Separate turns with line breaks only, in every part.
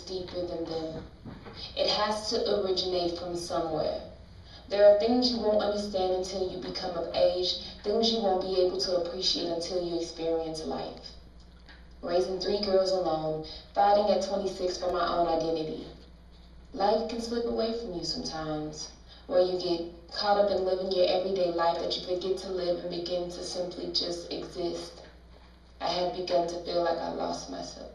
deeper than them. It has to originate from somewhere. There are things you won't understand until you become of age, things you won't be able to appreciate until you experience life. Raising 3 girls alone, fighting at 26 for my own identity. Life can slip away from you sometimes, where you get caught up in living your everyday life that you forget to live and begin to simply just exist. I had begun to feel like I lost myself.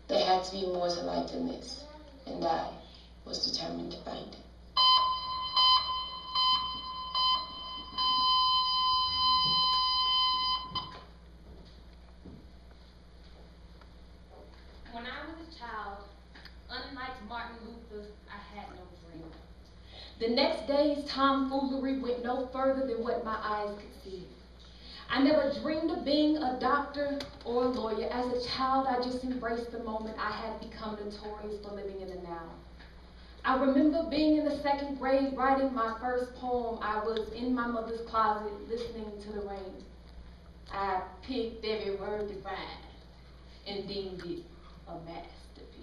There had to be more to life than this, and I was determined to find it.
When I was a child, unlike Martin Luther, I had no dream. The next day's tomfoolery went no further than what my eyes could see. I never dreamed of being a doctor or a lawyer. As a child, I just embraced the moment I had become notorious for living in the now. I remember being in the 2nd grade writing my first poem. I was in my mother's closet listening to the rain. I picked every word to rhyme and deemed it a masterpiece.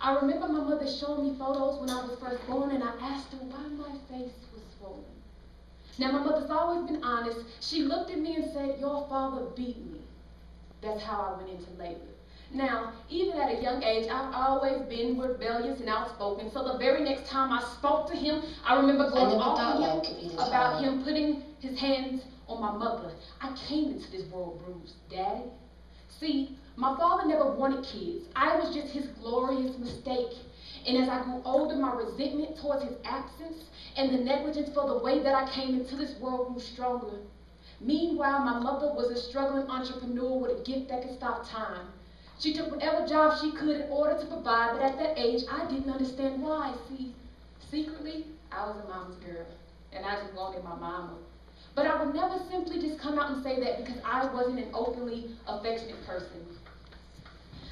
I remember my mother showing me photos when I was first born, and I asked her why my face was swollen. Now, my mother's always been honest. She looked at me and said, "Your father beat me." That's how I went into labor. Now, even at a young age, I've always been rebellious and outspoken. So the very next time I spoke to him, I remember going off on him about him putting his hands on my mother. I came into this world bruised, Daddy. See, my father never wanted kids. I was just his glorious mistake. And as I grew older, my resentment towards his absence and the negligence for the way that I came into this world grew stronger. Meanwhile, my mother was a struggling entrepreneur with a gift that could stop time. She took whatever job she could in order to provide, but at that age, I didn't understand why. See, secretly, I was a mama's girl, and I just wanted my mama. But I would never simply just come out and say that because I wasn't an openly affectionate person.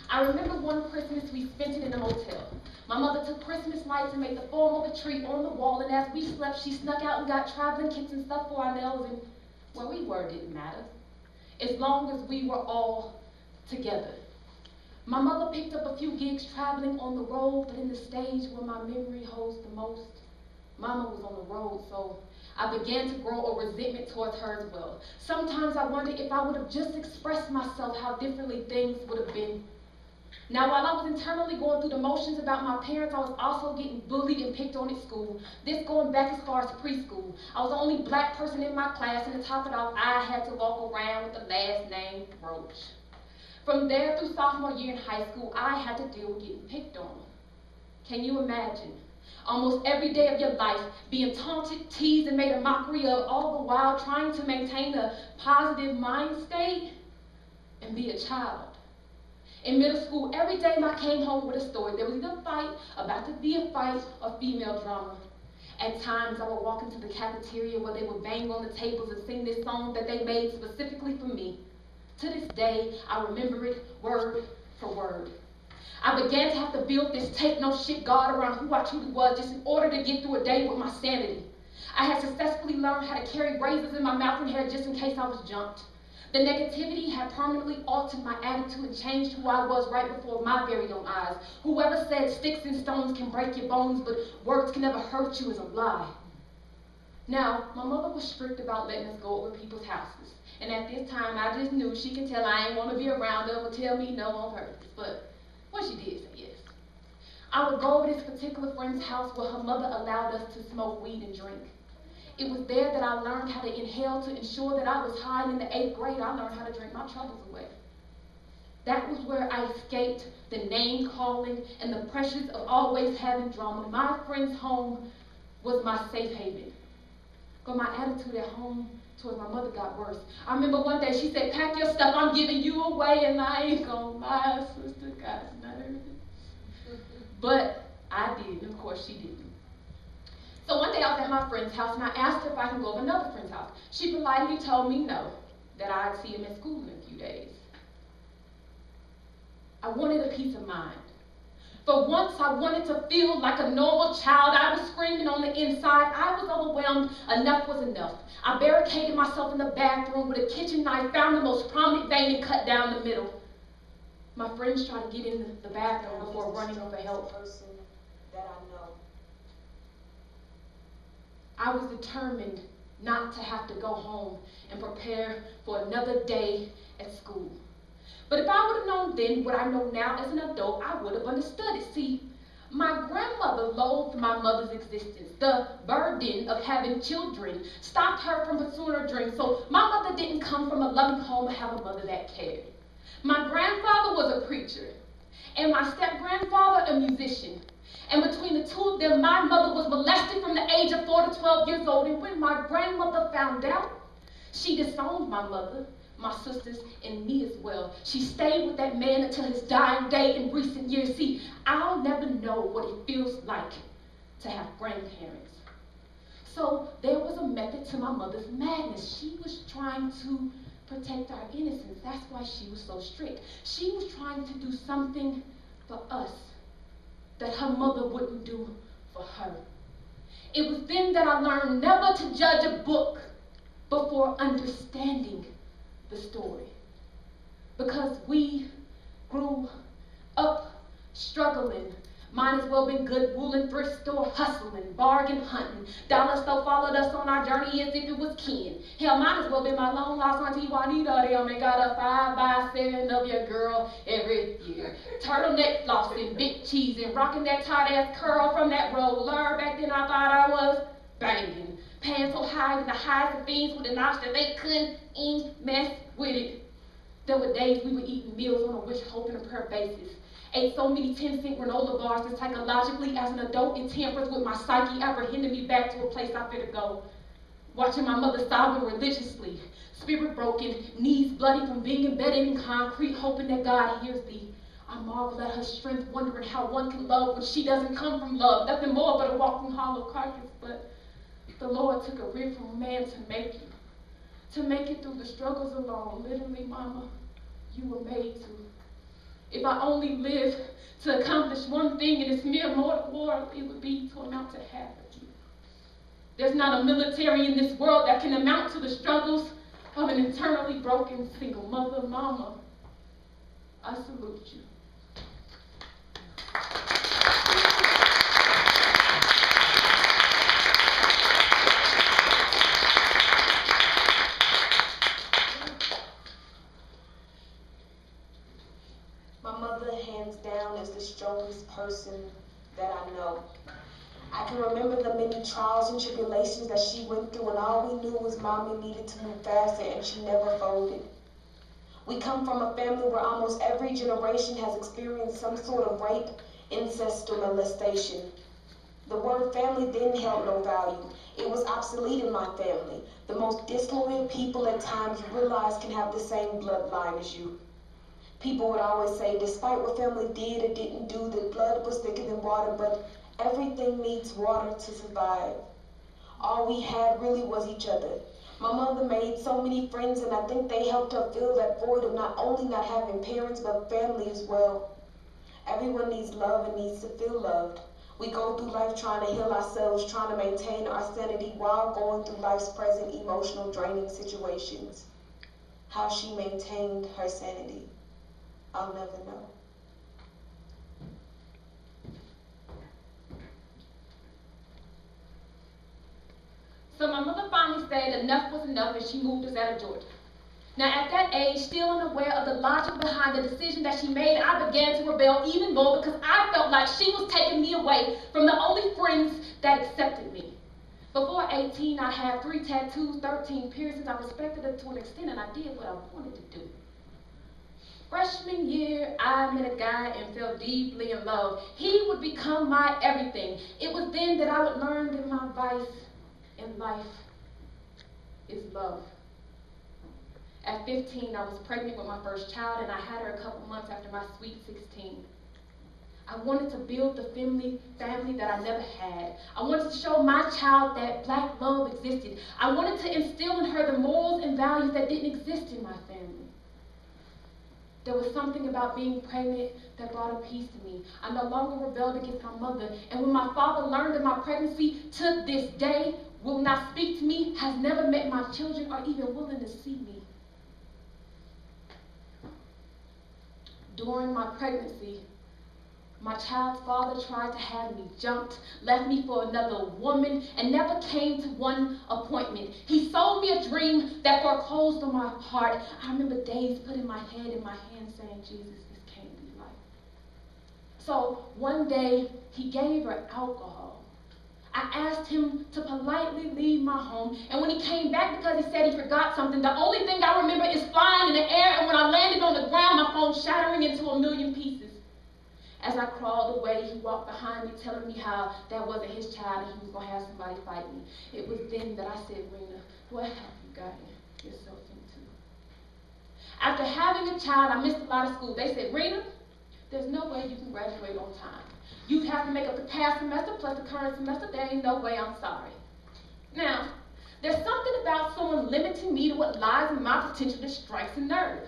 I remember one Christmas we spent it in a motel. My mother took Christmas lights and made the form of a tree on the wall, and as we slept, she snuck out and got traveling kits and stuff for our nails, and where we were didn't matter, as long as we were all together. My mother picked up a few gigs traveling on the road, but in the stage where my memory holds the most, Mama was on the road, so I began to grow a resentment towards her as well. Sometimes I wondered if I would have just expressed myself, how differently things would have been. Now, while I was internally going through the motions about my parents, I was also getting bullied and picked on at school. This going back as far as preschool. I was the only black person in my class, and to top it off, I had to walk around with the last name Roach. From there through sophomore year in high school, I had to deal with getting picked on. Can you imagine? Almost every day of your life being taunted, teased, and made a mockery of, all the while trying to maintain a positive mind state and be a child. In middle school, every day I came home with a story. There was either a fight, about to be a fight, or female drama. At times, I would walk into the cafeteria where they would bang on the tables and sing this song that they made specifically for me. To this day, I remember it word for word. I began to have to build this take no shit guard around who I truly was just in order to get through a day with my sanity. I had successfully learned how to carry razors in my mouth and hair just in case I was jumped. The negativity had permanently altered my attitude and changed who I was right before my very own eyes. Whoever said sticks and stones can break your bones, but words can never hurt you is a lie. Now, my mother was strict about letting us go over people's houses. And at this time, I just knew she could tell I ain't want to be around them or tell me no on purpose. But what she did say yes. I would go over this particular friend's house where her mother allowed us to smoke weed and drink. It was there that I learned how to inhale to ensure that I was high, and in the 8th grade, I learned how to drink my troubles away. That was where I escaped the name calling and the pressures of always having drama. My friend's home was my safe haven. But my attitude at home towards my mother got worse. I remember one day she said, "Pack your stuff, I'm giving you away," and I ain't gonna lie, sister got nervous. But I did, and of course she didn't. So one day I was at my friend's house and I asked her if I could go to another friend's house. She politely told me no, that I'd see him at school in a few days. I wanted a peace of mind. For once I wanted to feel like a normal child. I was screaming on the inside. I was overwhelmed. Enough was enough. I barricaded myself in the bathroom with a kitchen knife, found the most prominent vein and cut down the middle. My friends try to get in the bathroom before running for help.
Person that I know.
I was determined not to have to go home and prepare for another day at school. But if I would have known then what I know now as an adult, I would have understood it. See, my grandmother loathed my mother's existence. The burden of having children stopped her from pursuing her dreams. So my mother didn't come from a loving home or have a mother that cared. My grandfather was a preacher, and my step-grandfather a musician. And between the two of them, my mother was molested from the age of 4 to 12 years old. And when my grandmother found out, she disowned my mother, my sisters, and me as well. She stayed with that man until his dying day in recent years. See, I'll never know what it feels like to have grandparents. So there was a method to my mother's madness. She was trying to protect our innocence. That's why she was so strict. She was trying to do something for us that her mother wouldn't do for her. It was then that I learned never to judge a book before understanding the story. Because we grew up struggling. Might as well been good wool and thrift store hustling, bargain hunting. Dollar store followed us on our journey as if it was kin. Hell, might as well been my long lost auntie Juanita. They only got a 5x7 of your girl every year. Turtleneck flossing, big cheese, and rocking that tight ass curl from that roller. Back then I thought I was banging. Pants so high in the highs of things with a notch that they couldn't even mess with it. There were days we were eating meals on a wish, hope, and a prayer basis. Ate so many 10-cent granola bars that psychologically, as an adult, it tampers with my psyche, apprehending me back to a place I fear to go. Watching my mother sobbing religiously, spirit broken, knees bloody from being embedded in concrete, hoping that God hears thee. I marvel at her strength, wondering how one can love when she doesn't come from love, nothing more but a walking hollow carcass. But the Lord took a rib from man to make it through the struggles alone. Literally, Mama, you were made to. If I only lived to accomplish one thing in this mere mortal world, it would be to amount to half of you. There's not a military in this world that can amount to the struggles of an internally broken single mother. Mama, I salute you.
My mother, hands down, is the strongest person that I know. I can remember the many trials and tribulations that she went through, and all we knew was Mommy needed to move faster, and she never folded. We come from a family where almost every generation has experienced some sort of rape, incest, or molestation. The word family then held no value. It was obsolete in my family. The most disloyal people at times you realize can have the same bloodline as you. People would always say, despite what family did or didn't do, that blood was thicker than water, but everything needs water to survive. All we had really was each other. My mother made so many friends, and I think they helped her fill that void of not only not having parents, but family as well. Everyone needs love and needs to feel loved. We go through life trying to heal ourselves, trying to maintain our sanity while going through life's present emotional draining situations. How she maintained her sanity, I'll never know.
So my mother finally said enough was enough, and she moved us out of Georgia. Now at that age, still unaware of the logic behind the decision that she made, I began to rebel even more because I felt like she was taking me away from the only friends that accepted me. Before 18, I had 3 tattoos, 13 piercings. I respected her to an extent, and I did what I wanted to do. Freshman year, I met a guy and fell deeply in love. He would become my everything. It was then that I would learn that my vice in life is love. At 15, I was pregnant with my first child, and I had her a couple months after my sweet 16. I wanted to build the family that I never had. I wanted to show my child that black love existed. I wanted to instill in her the morals and values that didn't exist in my family. There was something about being pregnant that brought a peace to me. I no longer rebelled against my mother. And when my father learned of my pregnancy, to this day, will not speak to me, has never met my children, or even willing to see me. During my pregnancy, my child's father tried to have me jumped, left me for another woman, and never came to one appointment. He sold me a dream that foreclosed on my heart. I remember days putting my head in my hand saying, Jesus, this can't be life. So one day, he gave her alcohol. I asked him to politely leave my home, and when he came back because he said he forgot something, the only thing I remember is flying in the air, and when I landed on the ground, my phone shattering into a million pieces. As I crawled away, he walked behind me, telling me how that wasn't his child and he was going to have somebody fight me. It was then that I said, Rena, what have you gotten yourself into? After having a child, I missed a lot of school. They said, Rena, there's no way you can graduate on time. You have to make up the past semester plus the current semester. There ain't no way, I'm sorry. Now, there's something about someone limiting me to what lies in my potential that strikes a nerve.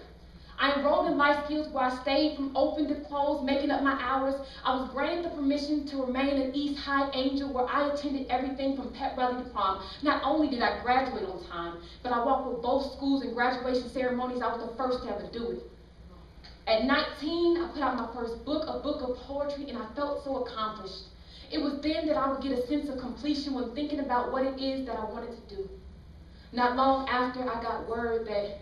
I enrolled in life skills where I stayed from open to close, making up my hours. I was granted the permission to remain an East High Angel where I attended everything from pep rally to prom. Not only did I graduate on time, but I walked with both schools in graduation ceremonies. I was the first to ever do it. At 19, I put out my first book, a book of poetry, and I felt so accomplished. It was then that I would get a sense of completion when thinking about what it is that I wanted to do. Not long after, I got word that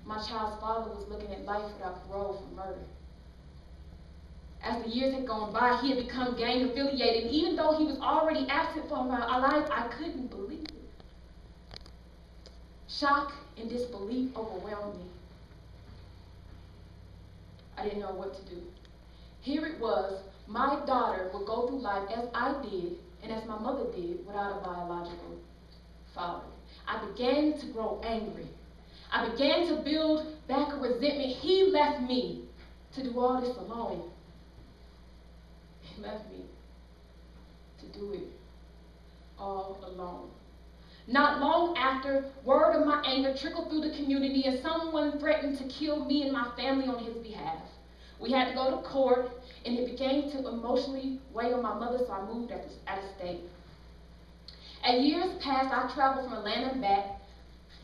my child's father was looking at life without parole for murder. As the years had gone by, he had become gang affiliated, and even though he was already absent from my life, I couldn't believe it. Shock and disbelief overwhelmed me. I didn't know what to do. Here it was, my daughter would go through life as I did, and as my mother did, without a biological father. I began to grow angry. I began to build back a resentment. He left me to do all this alone. He left me to do it all alone. Not long after, word of my anger trickled through the community and someone threatened to kill me and my family on his behalf. We had to go to court, and it began to emotionally weigh on my mother, so I moved out of state. As years passed, I traveled from Atlanta and back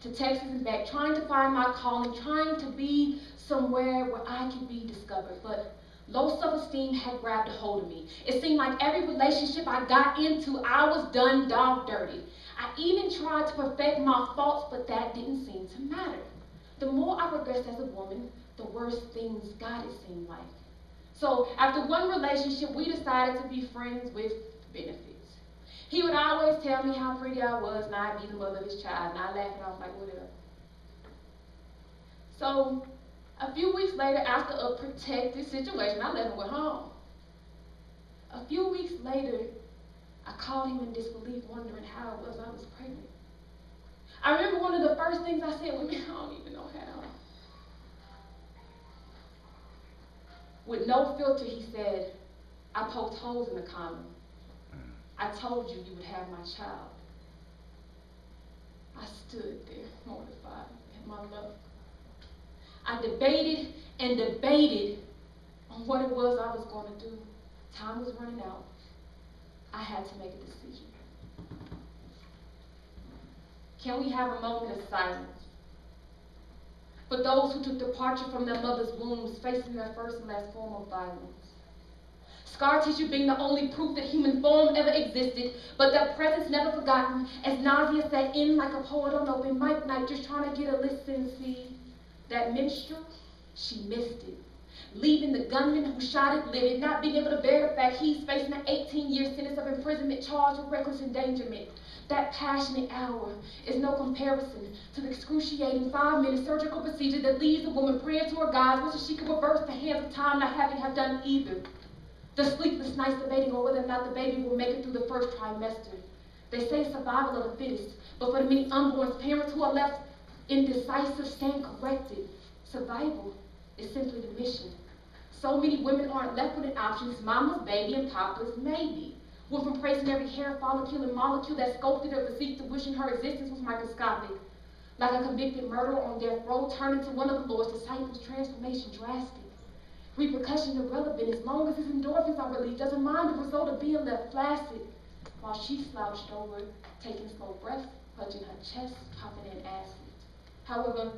to Texas and back, trying to find my calling, trying to be somewhere where I could be discovered. But low self-esteem had grabbed a hold of me. It seemed like every relationship I got into, I was done dog dirty. I even tried to perfect my faults, but that didn't seem to matter. The more I progressed as a woman, the worse things got, it seemed like. So after one relationship, we decided to be friends with benefits. He would always tell me how pretty I was, and I'd be the mother of his child, and I laughed it off like, whatever. So a few weeks later, after a protected situation, I let him go home. A few weeks later, I called him in disbelief, wondering how it was I was pregnant. I remember one of the first things I said was, I don't even know how. With no filter, he said, I poked holes in the condom. I told you you would have my child. I stood there, mortified at my luck. I debated and debated on what it was I was going to do. Time was running out. I had to make a decision. Can we have a moment of silence for those who took departure from their mother's wombs, facing their first and last form of violence? Scar tissue being the only proof that human form ever existed, but their presence never forgotten, as nausea set in like a poet on open mic night, just trying to get a listen. See, that minstrel, she missed it, leaving the gunman who shot it livid, not being able to bear the fact he's facing an 18-year sentence of imprisonment charged with reckless endangerment. That passionate hour is no comparison to the excruciating 5-minute surgical procedure that leaves the woman praying to her God, wishing she could reverse the hands of time, not having have done either. The sleepless nights debating on whether or not the baby will make it through the first trimester. They say survival of the fittest, but for the many unborn parents who are left indecisive, stand corrected. Survival is simply the mission. So many women aren't left with an option. It's mama's baby and papa's maybe. Went from praising every hair follicle and molecule that sculpted her physique to wishing her existence was microscopic. Like a convicted murderer on death row, turned into one of the Lord's disciples, transformation drastic. Repercussions irrelevant as long as his endorphins are released. Doesn't mind the result of being left flaccid, while she slouched over, taking slow breaths, clutching her chest, coughing in acid. However,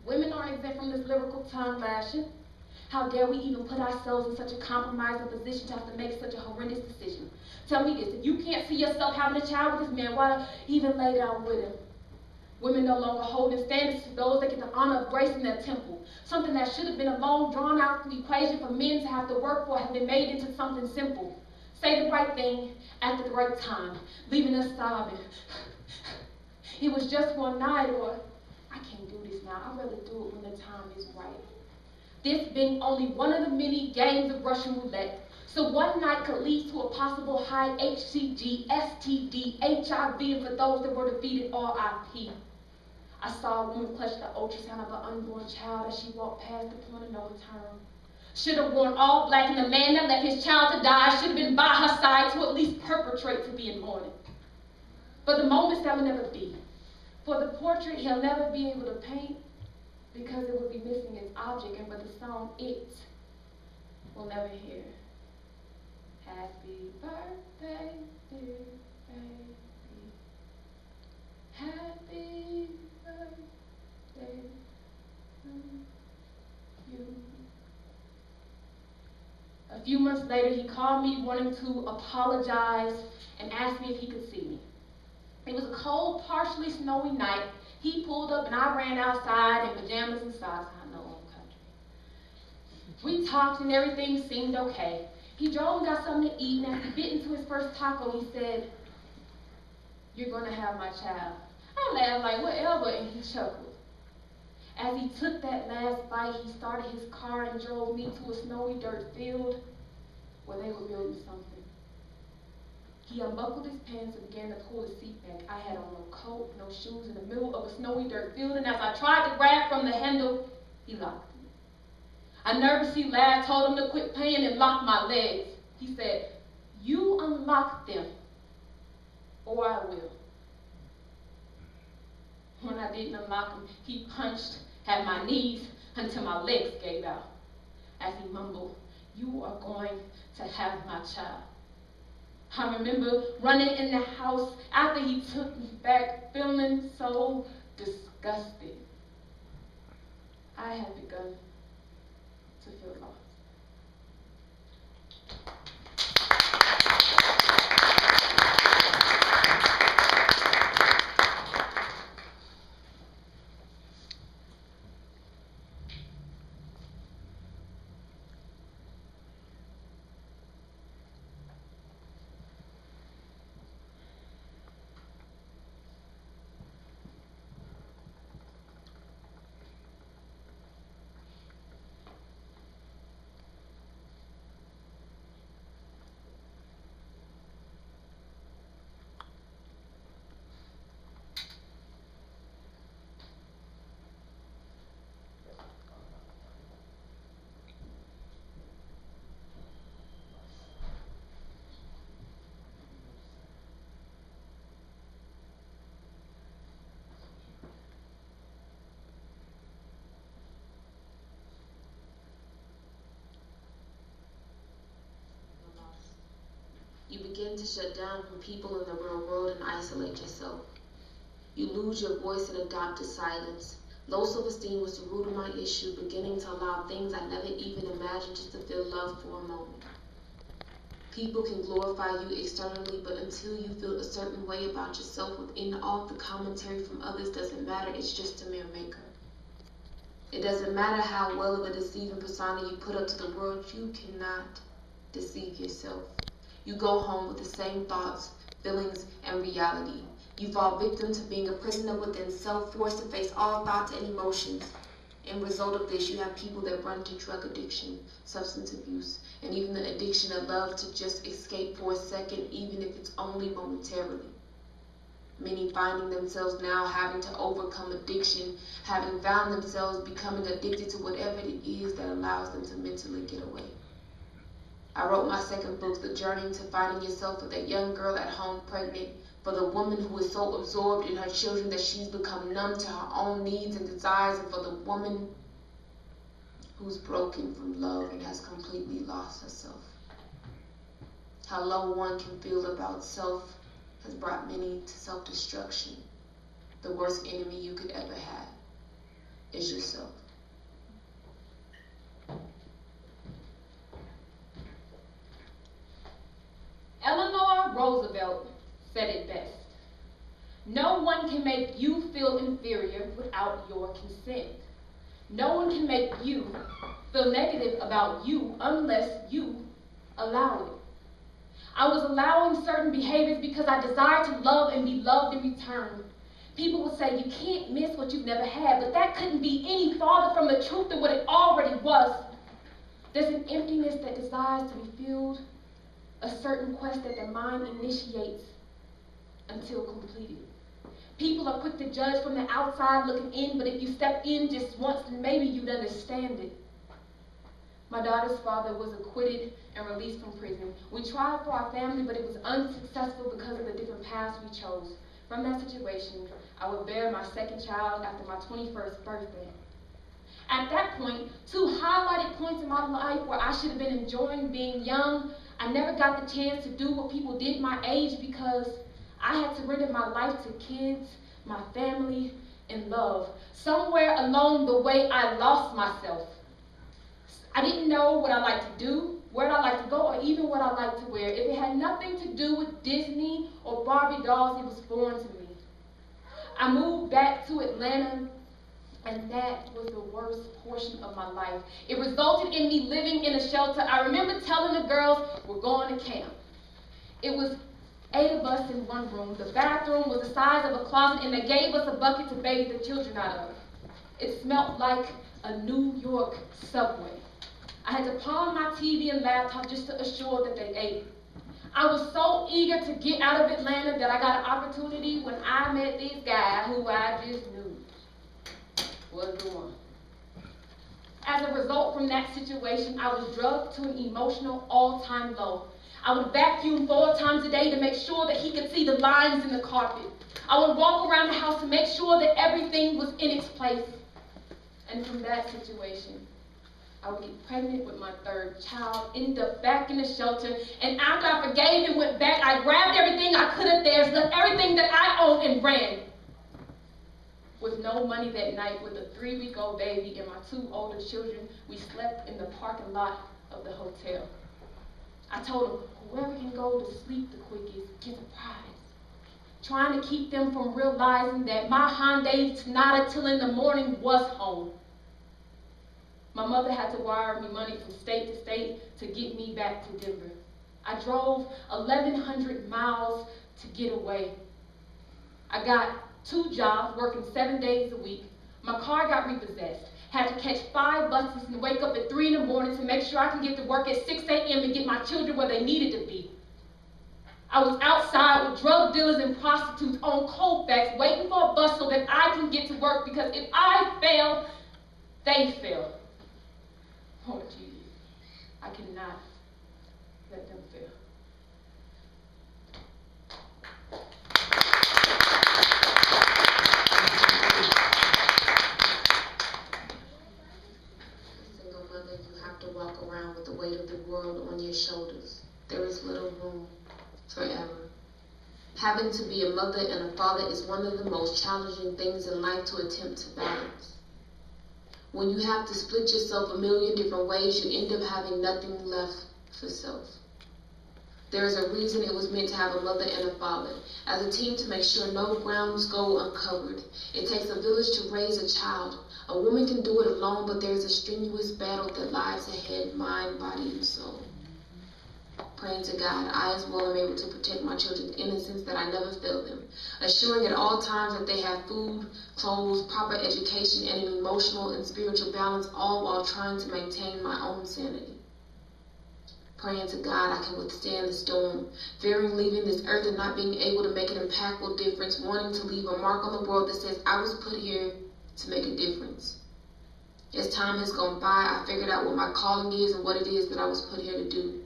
women aren't exempt from this lyrical tongue lashing. How dare we even put ourselves in such a compromising position to have to make such a horrendous decision? Tell me this, if you can't see yourself having a child with this man, why even lay down with him? Women no longer holding standards to those that get the honor of gracing their temple. Something that should have been a long, drawn-out equation for men to have to work for has been made into something simple. Say the right thing at the right time, leaving us sobbing. It was just one night, or I can't do this now. I'd rather do it when the time is right. This being only one of the many games of Russian roulette. So one night could lead to a possible high HCG, STD, HIV, and for those that were defeated, RIP. I saw a woman clutch the ultrasound of an unborn child as she walked past the point of no return. Should have worn all black, and the man that left his child to die should have been by her side to at least perpetrate to be in mourning. For the moments that will never be. For the portrait he'll never be able to paint because it would be missing its object, and for the song it will never hear. Happy birthday, dear baby. Happy birthday to you. A few months later, he called me wanting to apologize and asked me if he could see me. It was a cold, partially snowy night. He pulled up and I ran outside in pajamas and socks. I know, old country. We talked and everything seemed okay. He drove and got something to eat, and as he bit into his first taco, he said, "You're going to have my child." I laughed like, whatever, and he chuckled. As he took that last bite, he started his car and drove me to a snowy dirt field where they were building something. He unbuckled his pants and began to pull his seat back. I had on no coat, no shoes, in the middle of a snowy dirt field, and as I tried to grab from the handle, he locked me. I nervously laughed, told him to quit playing, and locked my legs. He said, "You unlock them, or I will." When I didn't unlock him, he punched at my knees until my legs gave out. As he mumbled, "You are going to have my child." I remember running in the house after he took me back, feeling so disgusted. I had begun to feel lost. You begin to shut down from people in the real world and isolate yourself. You lose your voice and adopt a silence. Low self-esteem was the root of my issue, beginning to allow things I never even imagined just to feel love for a moment. People can glorify you externally, but until you feel a certain way about yourself within, all the commentary from others doesn't matter. It's just a mere maker. It doesn't matter how well of a deceiving persona you put up to the world, you cannot deceive yourself. You go home with the same thoughts, feelings, and reality. You fall victim to being a prisoner within self, forced to face all thoughts and emotions. In result of this, you have people that run to drug addiction, substance abuse, and even the addiction of love to just escape for a second, even if it's only momentarily. Many finding themselves now having to overcome addiction, having found themselves becoming addicted to whatever it is that allows them to mentally get away. I wrote my second book, The Journey to Finding Yourself, for that young girl at home pregnant, for the woman who is so absorbed in her children that she's become numb to her own needs and desires, and for the woman who's broken from love and has completely lost herself. How low one can feel about self has brought many to self-destruction. The worst enemy you could ever have is yourself. Roosevelt said it best. No one can make you feel inferior without your consent. No one can make you feel negative about you unless you allow it. I was allowing certain behaviors because I desired to love and be loved in return. People would say, you can't miss what you've never had, but that couldn't be any farther from the truth than what it already was. There's an emptiness that desires to be filled, a certain quest that the mind initiates until completed. People are quick to judge from the outside looking in, but if you step in just once, then maybe you'd understand it. My daughter's father was acquitted and released from prison. We tried for our family, but it was unsuccessful because of the different paths we chose. From that situation, I would bear my second child after my 21st birthday. At that point, two highlighted points in my life where I should have been enjoying being young, I never got the chance to do what people did my age because I had surrendered my life to kids, my family, and love. Somewhere along the way, I lost myself. I didn't know what I liked to do, where I liked to go, or even what I liked to wear. If it had nothing to do with Disney or Barbie dolls, it was foreign to me. I moved back to Atlanta, and that was the worst portion of my life. It resulted in me living in a shelter. I remember telling the girls, we're going to camp. It was 8 of us in one room. The bathroom was the size of a closet, and they gave us a bucket to bathe the children out of. It smelled like a New York subway. I had to pawn my TV and laptop just to assure that they ate. I was so eager to get out of Atlanta that I got an opportunity when I met this guy who I just knew was the one. As a result from that situation, I was drugged to an emotional all-time low. I would vacuum 4 times a day to make sure that he could see the lines in the carpet. I would walk around the house to make sure that everything was in its place. And from that situation, I would get pregnant with my 3rd child, end up back in the shelter, and after I forgave and went back, I grabbed everything I could of theirs, left everything that I owned, and ran. With no money that night, with a 3-week-old baby and my 2 older children, we slept in the parking lot of the hotel. I told them, whoever can go to sleep the quickest gets a prize. Trying to keep them from realizing that my Hyundai Sonata till in the morning was home. My mother had to wire me money from state to state to get me back to Denver. I drove 1,100 miles to get away. I got 2 jobs, working 7 days a week. My car got repossessed. Had to catch 5 buses and wake up at 3 in the morning to make sure I can get to work at 6 a.m. and get my children where they needed to be. I was outside with drug dealers and prostitutes on Colfax waiting for a bus so that I can get to work because if I fail, they fail. Oh, Jesus, I cannot let them fail.
Single mother, you have to walk around with the weight of the world on your shoulders. There is little room forever. Having to be a mother and a father is one of the most challenging things in life to attempt to balance. When you have to split yourself a million different ways, you end up having nothing left for self. There is a reason it was meant to have a mother and a father, as a team to make sure no grounds go uncovered. It takes a village to raise a child. A woman can do it alone, but there is a strenuous battle that lies ahead, mind, body, and soul. Praying to God, I as well am able to protect my children's innocence, that I never fail them, assuring at all times that they have food, clothes, proper education, and an emotional and spiritual balance, all while trying to maintain my own sanity. Praying to God I can withstand the storm, fearing leaving this earth and not being able to make an impactful difference, wanting to leave a mark on the world that says I was put here to make a difference. As time has gone by, I figured out what my calling is and what it is that I was put here to do.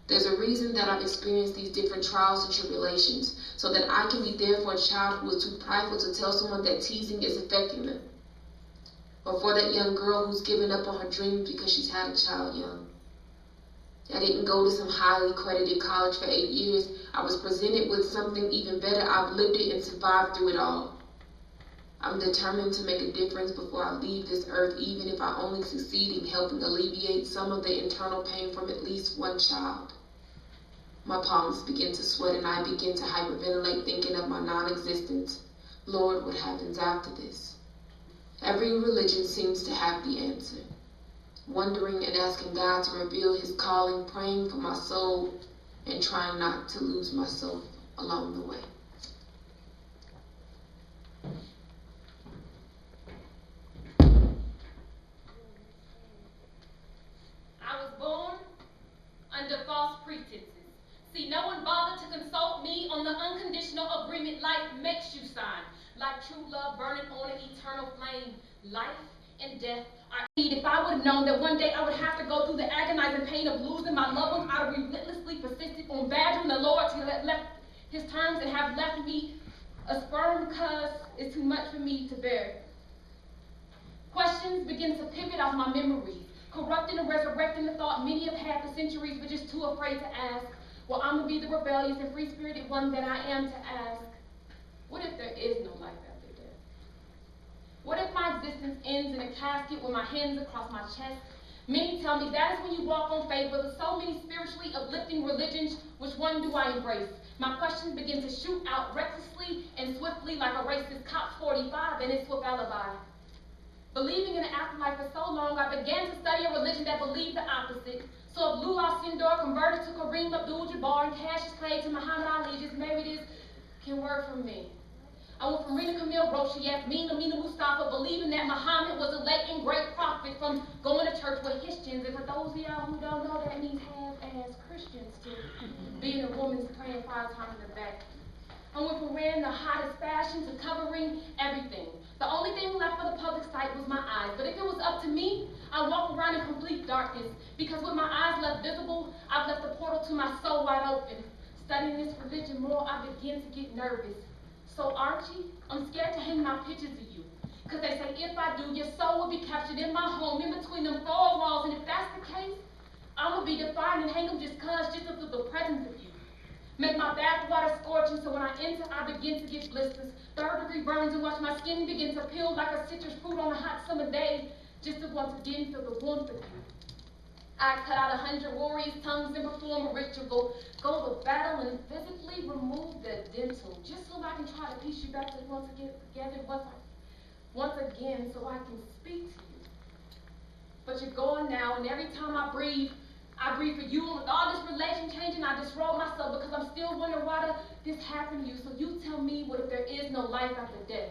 There's a reason that I've experienced these different trials and tribulations, so that I can be there for a child who is too prideful to tell someone that teasing is affecting them. Or for that young girl who's given up on her dreams because she's had a child young. I didn't go to some highly credited college for 8 years. I was presented with something even better. I've lived it and survived through it all. I'm determined to make a difference before I leave this earth, even if I only succeed in helping alleviate some of the internal pain from at least one child. My palms begin to sweat and I begin to hyperventilate, thinking of my non-existence. Lord, what happens after this? Every religion seems to have the answer. Wondering and asking God to reveal his calling, praying for my soul, and trying not to lose myself along the way.
I was born under false pretenses. See, no one bothered to consult me on the unconditional agreement life makes you sign. Like true love burning on an eternal flame, life and death are. If I would have known that one day I would have to go through the agonizing pain of losing my loved ones, I would have relentlessly persisted on badgering the Lord to have left his terms and have left me a sperm, because it's too much for me to bear. Questions begin to pivot off my memories, corrupting and resurrecting the thought many have had for centuries, but just too afraid to ask. Well, I'm going to be the rebellious and free-spirited one that I am to ask, what if there is no life after death? What if my existence ends in a casket with my hands across my chest? Many tell me that is when you walk on faith, but with so many spiritually uplifting religions, which one do I embrace? My questions begin to shoot out recklessly and swiftly like a racist cop's 45 and its swift alibi. Believing in an afterlife for so long, I began to study a religion that believed the opposite. So if Lula Sindor converted to Kareem Abdul-Jabbar and Cassius Clay to Muhammad Ali, just maybe this can work for me. I went from Rena Camille This, she asked me, Amina Mustafa, believing that Muhammad was a late and great prophet, from going to church with Christians. And for those of y'all who don't know, that means half-ass Christians, to being a woman's praying 5 times in the back. I went from wearing the hottest fashion to covering everything. The only thing left for the public sight was my eyes. But if it was up to me, I'd walk around in complete darkness, because with my eyes left visible, I've left the portal to my soul wide open. Studying this religion more, I begin to get nervous. So Archie, I'm scared to hang my pictures of you, because they say if I do, your soul will be captured in my home, in between them 4 walls, and if that's the case, I'm going to be defiant and hang them just to feel the presence of you. Make my bath water scorching, so when I enter, I begin to get blisters, 3rd-degree burns, and watch my skin begin to peel like a citrus fruit on a hot summer day, just to once again feel the warmth of you. I cut out 100 warriors' tongues and perform a ritual, go to battle and physically remove the dental, just so I can try to piece you back together once again, so I can speak to you. But you're gone now, and every time I breathe for you, and with all this relation changing, I disrobe myself, because I'm still wondering why this happened to you. So you tell me, what if there is no life after death?